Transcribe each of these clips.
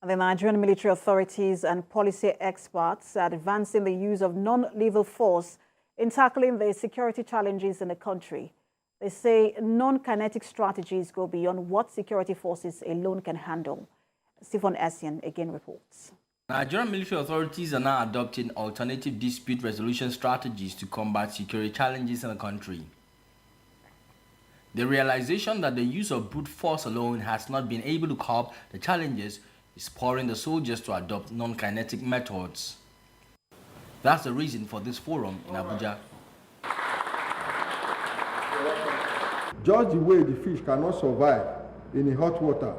The Nigerian military authorities and policy experts are advancing the use of non-lethal force in tackling the security challenges in the country. They say non-kinetic strategies go beyond what security forces alone can handle. Stephen Essien again reports. Nigerian military authorities are now adopting alternative dispute resolution strategies to combat security challenges in the country. The realization that the use of brute force alone has not been able to curb the challenges is spurring the soldiers to adopt non-kinetic methods. That's the reason for this forum in Abuja. Just the way the fish cannot survive in hot water,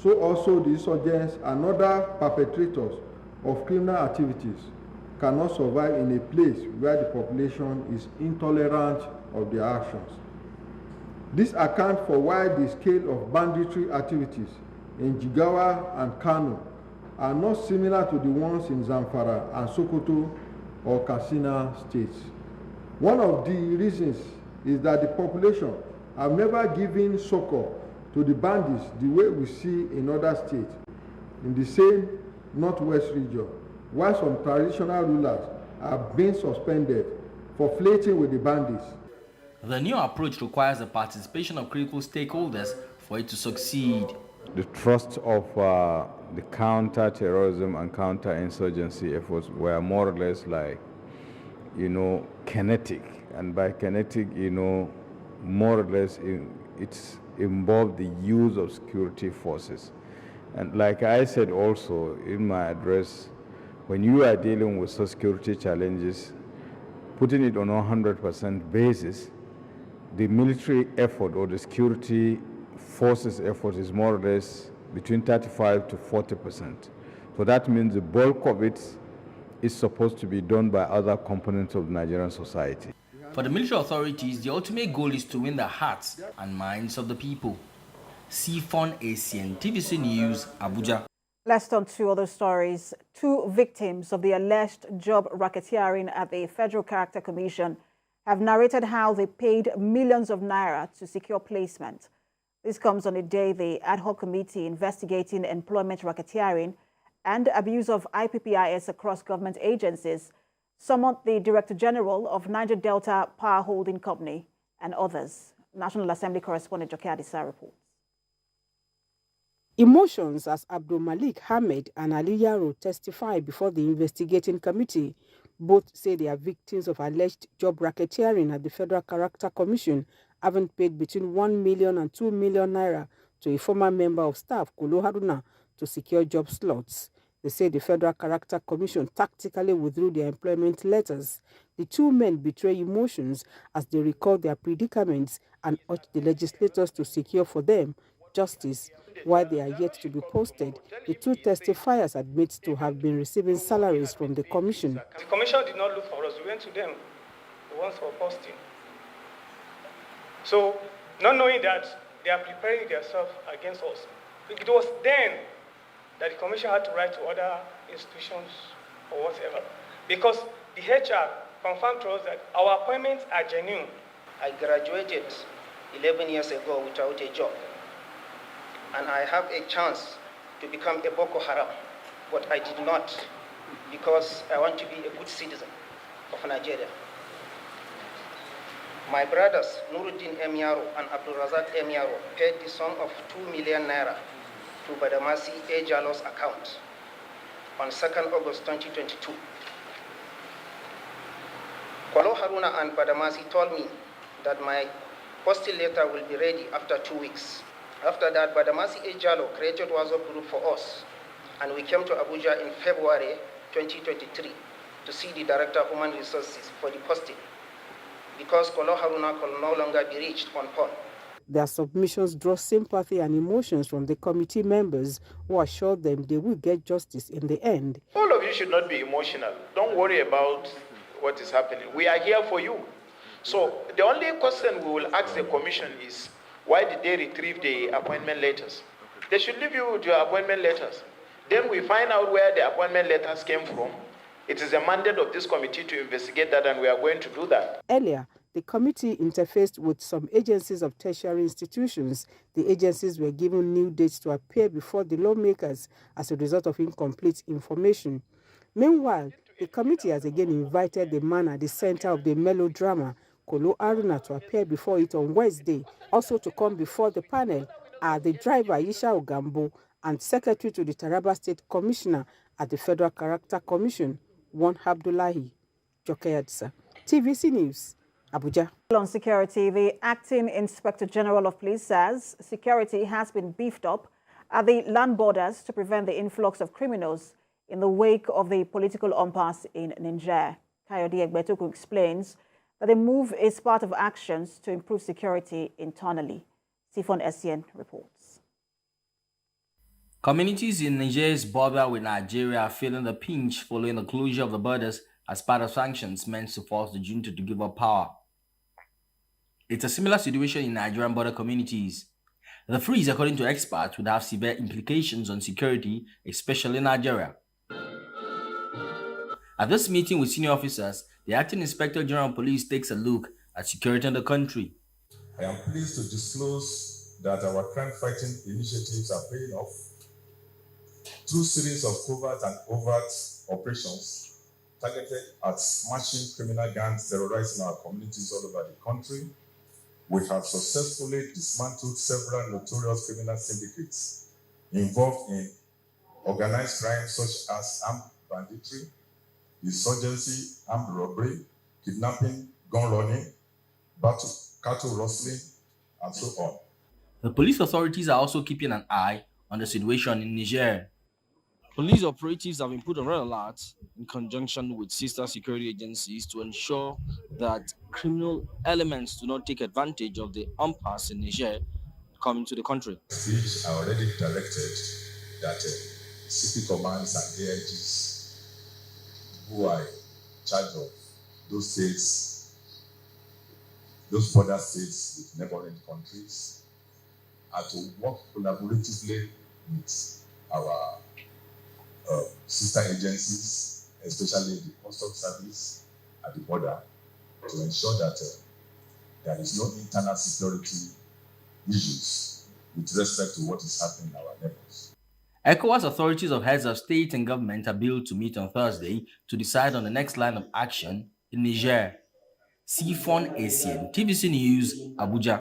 so also the insurgents and other perpetrators of criminal activities cannot survive in a place where the population is intolerant of their actions. This accounts for why the scale of banditry activities in Jigawa and Kano are not similar to the ones in Zamfara and Sokoto or Katsina states. One of the reasons is that the population have never given succor to the bandits the way we see in other states in the same northwest region, while some traditional rulers have been suspended for flirting with the bandits. The new approach requires the participation of critical stakeholders for it to succeed. The thrust of the counter-terrorism and counter-insurgency efforts were more or less like, kinetic. And by kinetic, more or less it's involved the use of security forces. And like I said also in my address, when you are dealing with such security challenges, putting it on a 100% basis, the military effort or the security forces effort is more or less between 35 to 40%. So that means the bulk of it is supposed to be done by other components of Nigerian society. For the military authorities, the ultimate goal is to win the hearts and minds of the people. Stephen Essien, TVC News, Abuja. Let's turn to other stories. 2 victims of the alleged job racketeering at the Federal Character Commission have narrated how they paid millions of naira to secure placement. This comes on a day the ad hoc committee investigating employment racketeering and abuse of IPPIS across government agencies summoned the Director General of Niger Delta Power Holding Company and others. National Assembly correspondent Joke Adisa reports. Emotions as Abdul Malik Ahmed and Ali Yaro testify before the investigating committee. Both say they are victims of alleged job racketeering at the Federal Character Commission, having paid between 1 million and 2 million naira to a former member of staff, Kolo Haruna, to secure job slots. They say the Federal Character Commission tactically withdrew their employment letters. The 2 men betray emotions as they recall their predicaments and urge the legislators to secure for them justice. While they are yet to be posted, the 2 testifiers admit to have been receiving salaries from the commission. The commission did not look for us. We went to them, the ones for posting. So, not knowing that they are preparing themselves against us, it was then that the commission had to write to other institutions or whatever, because the HR confirmed to us that our appointments are genuine. I graduated 11 years ago without a job, and I have a chance to become a Boko Haram, but I did not, because I want to be a good citizen of Nigeria. My brothers, Nuruddin Emiaro and Abdulrazak Emiaro, paid the sum of 2 million naira to Badamasi A. Jalo's account on 2nd August 2022. Kolo Haruna and Badamasi told me that my posting letter will be ready after 2 weeks. After that, Badamasi A. Jalo created a WhatsApp group for us, and we came to Abuja in February 2023 to see the Director of Human Resources for the posting, because Kolo Haruna could no longer be reached on phone. Their submissions draw sympathy and emotions from the committee members, who assured them they will get justice in the end. All of you should not be emotional. Don't worry about what is happening. We are here for you. So the only question we will ask the commission is, why did they retrieve the appointment letters? They should leave you with your appointment letters. Then we find out where the appointment letters came from. It is a mandate of this committee to investigate that, and we are going to do that. Earlier, The committee interfaced with some agencies of tertiary institutions. The agencies were given new dates to appear before the lawmakers as a result of incomplete information. Meanwhile, the committee has again invited the man at the center of the melodrama, Kolo Aruna, to appear before it on Wednesday. Also to come before the panel are the driver Isha Ogambo and secretary to the Taraba State Commissioner at the Federal Character Commission, One Abdullahi. Jokeyadsa, TVC News, Abuja. On security, the acting Inspector General of Police says security has been beefed up at the land borders to prevent the influx of criminals in the wake of the political impasse in Niger. Kayode Egbetoku explains that the move is part of actions to improve security internally. Sifon Essien reports. Communities in Niger's border with Nigeria are feeling the pinch following the closure of the borders as part of sanctions meant to force the junta to give up power. It's a similar situation in Nigerian border communities. The freeze, according to experts, would have severe implications on security, especially in Nigeria. At this meeting with senior officers, the acting Inspector General of Police takes a look at security in the country. I am pleased to disclose that our crime-fighting initiatives are paying off. Through series of covert and overt operations targeted at smashing criminal gangs terrorizing our communities all over the country, we have successfully dismantled several notorious criminal syndicates involved in organized crime such as armed banditry, insurgency, armed robbery, kidnapping, gun running, cattle rustling, and so on. The police authorities are also keeping an eye on the situation in Niger. Police operatives have been put on red alert in conjunction with sister security agencies to ensure that criminal elements do not take advantage of the impasse in Niger coming to the country. Which are already directed that CP commands and AIGs who are in charge of those states, those border states with neighboring countries, are to work collaboratively with our sister agencies, especially the Customs Service at the border, to ensure that there is no internal security issues with respect to what is happening in our neighbors. ECOWAS authorities of heads of state and government are billed to meet on Thursday to decide on the next line of action in Niger. Sifon Essien, TVC News, Abuja.